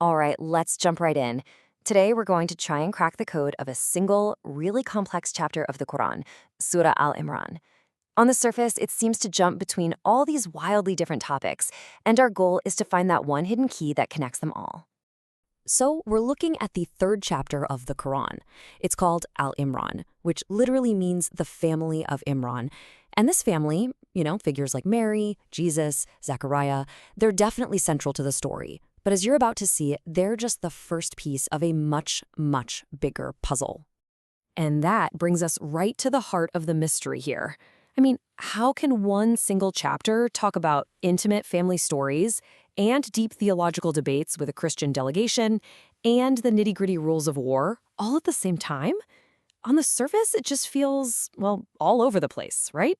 All right, let's jump right in. Today, we're going to try and crack the code of a single, really complex chapter of the Quran, Surah Al Imran. On the surface, it seems to jump between all these wildly different topics, and our goal is to find that one hidden key that connects them all. So, we're looking at the third chapter of the Quran. It's called Al Imran, which literally means the family of Imran. And this family, figures like Mary, Jesus, Zechariah, they're definitely central to the story. But as you're about to see, they're just the first piece of a much, much bigger puzzle. And that brings us right to the heart of the mystery here. I mean, how can one single chapter talk about intimate family stories and deep theological debates with a Christian delegation and the nitty-gritty rules of war all at the same time? On the surface, it just feels, well, all over the place, right?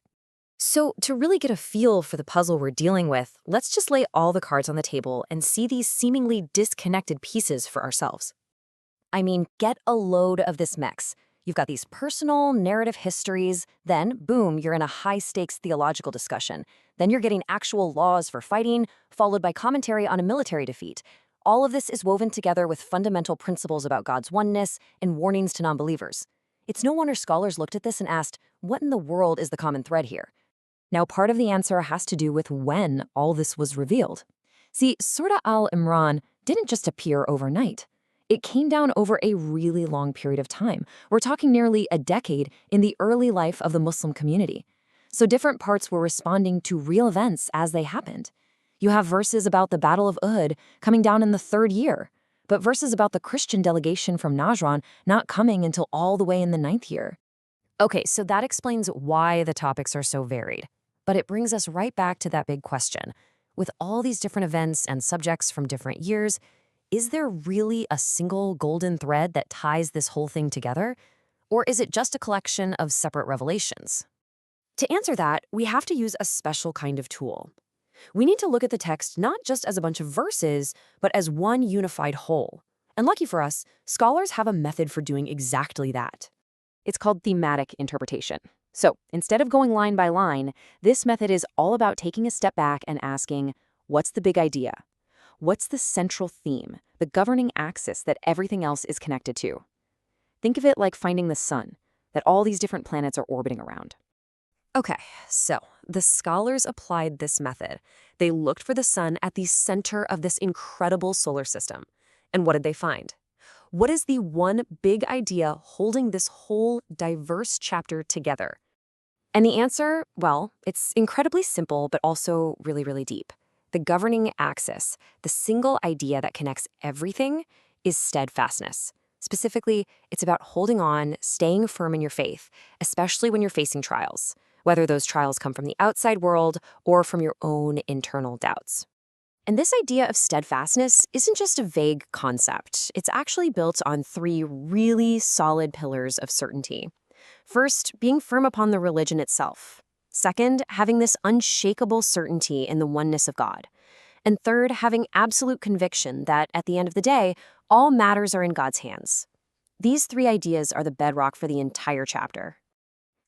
So to really get a feel for the puzzle we're dealing with, let's just lay all the cards on the table and see these seemingly disconnected pieces for ourselves. I mean, get a load of this mix. You've got these personal narrative histories, then, boom, you're in a high-stakes theological discussion. Then you're getting actual laws for fighting, followed by commentary on a military defeat. All of this is woven together with fundamental principles about God's oneness and warnings to non-believers. It's no wonder scholars looked at this and asked, what in the world is the common thread here? Now, part of the answer has to do with when all this was revealed. See, Surah Al Imran didn't just appear overnight. It came down over a really long period of time. We're talking nearly a decade in the early life of the Muslim community. So different parts were responding to real events as they happened. You have verses about the Battle of Uhud coming down in the 3rd year, but verses about the Christian delegation from Najran not coming until all the way in the 9th year. Okay, so that explains why the topics are so varied. But it brings us right back to that big question. With all these different events and subjects from different years, is there really a single golden thread that ties this whole thing together? Or is it just a collection of separate revelations? To answer that, we have to use a special kind of tool. We need to look at the text not just as a bunch of verses, but as one unified whole. And lucky for us, scholars have a method for doing exactly that. It's called thematic interpretation. So instead of going line by line, this method is all about taking a step back and asking, what's the big idea? What's the central theme, the governing axis that everything else is connected to? Think of it like finding the sun, that all these different planets are orbiting around. Okay, so the scholars applied this method. They looked for the sun at the center of this incredible solar system. And what did they find? What is the one big idea holding this whole diverse chapter together? And the answer, well, it's incredibly simple, but also really, really deep. The governing axis, the single idea that connects everything, is steadfastness. Specifically, it's about holding on, staying firm in your faith, especially when you're facing trials, whether those trials come from the outside world or from your own internal doubts. And this idea of steadfastness isn't just a vague concept. It's actually built on 3 really solid pillars of certainty. First, being firm upon the religion itself. Second, having this unshakable certainty in the oneness of God. And third, having absolute conviction that, at the end of the day, all matters are in God's hands. These 3 ideas are the bedrock for the entire chapter.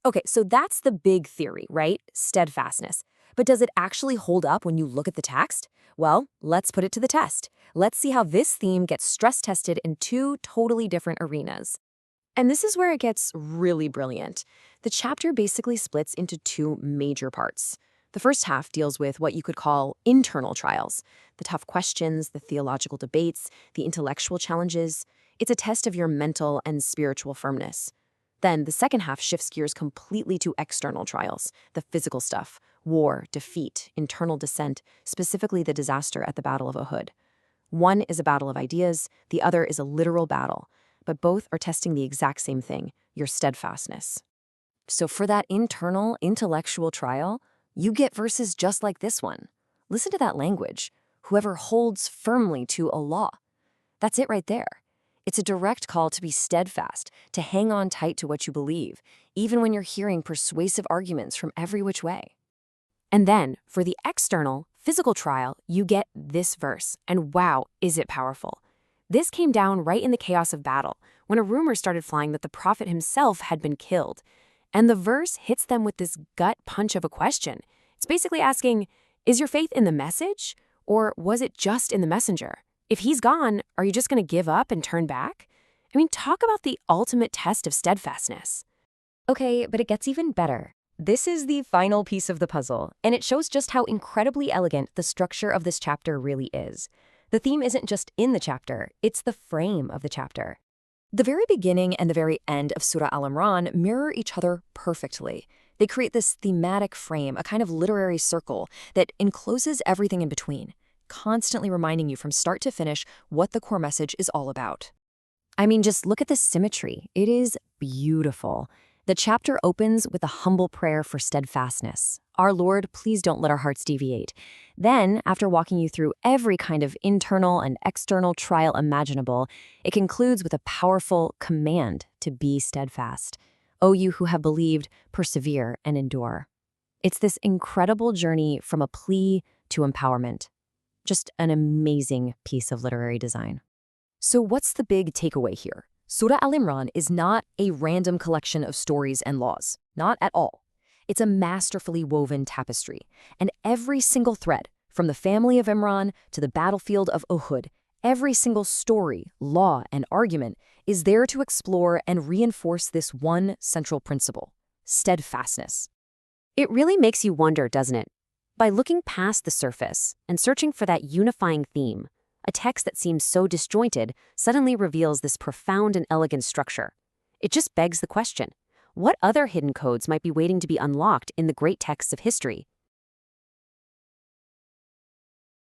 Okay, so that's the big theory, right? Steadfastness. But does it actually hold up when you look at the text? Well, let's put it to the test. Let's see how this theme gets stress tested in 2 totally different arenas. And this is where it gets really brilliant. The chapter basically splits into 2 major parts. The first half deals with what you could call internal trials, the tough questions, the theological debates, the intellectual challenges. It's a test of your mental and spiritual firmness. Then the second half shifts gears completely to external trials, the physical stuff, war, defeat, internal dissent, specifically the disaster at the Battle of Uhud. One is a battle of ideas, the other is a literal battle, but both are testing the exact same thing, your steadfastness. So for that internal, intellectual trial, you get verses just like this one. Listen to that language. Whoever holds firmly to Allah. That's it right there. It's a direct call to be steadfast, to hang on tight to what you believe, even when you're hearing persuasive arguments from every which way. And then, for the external, physical trial, you get this verse, and wow, is it powerful. This came down right in the chaos of battle, when a rumor started flying that the prophet himself had been killed. And the verse hits them with this gut punch of a question. It's basically asking, is your faith in the message, or was it just in the messenger? If he's gone, are you just going to give up and turn back? I mean, talk about the ultimate test of steadfastness. Okay, but it gets even better. This is the final piece of the puzzle, and it shows just how incredibly elegant the structure of this chapter really is. The theme isn't just in the chapter, it's the frame of the chapter. The very beginning and the very end of Surah Al Omran mirror each other perfectly. They create this thematic frame, a kind of literary circle that encloses everything in between, constantly reminding you from start to finish what the core message is all about. I mean, just look at the symmetry. It is beautiful. The chapter opens with a humble prayer for steadfastness. Our Lord, please don't let our hearts deviate. Then, after walking you through every kind of internal and external trial imaginable, it concludes with a powerful command to be steadfast. O you who have believed, persevere and endure. It's this incredible journey from a plea to empowerment. Just an amazing piece of literary design. So what's the big takeaway here? Surah Al Imran is not a random collection of stories and laws. Not at all. It's a masterfully woven tapestry. And every single thread, from the family of Imran to the battlefield of Uhud, every single story, law, and argument is there to explore and reinforce this one central principle: steadfastness. It really makes you wonder, doesn't it? By looking past the surface and searching for that unifying theme, a text that seems so disjointed suddenly reveals this profound and elegant structure. It just begs the question, what other hidden codes might be waiting to be unlocked in the great texts of history?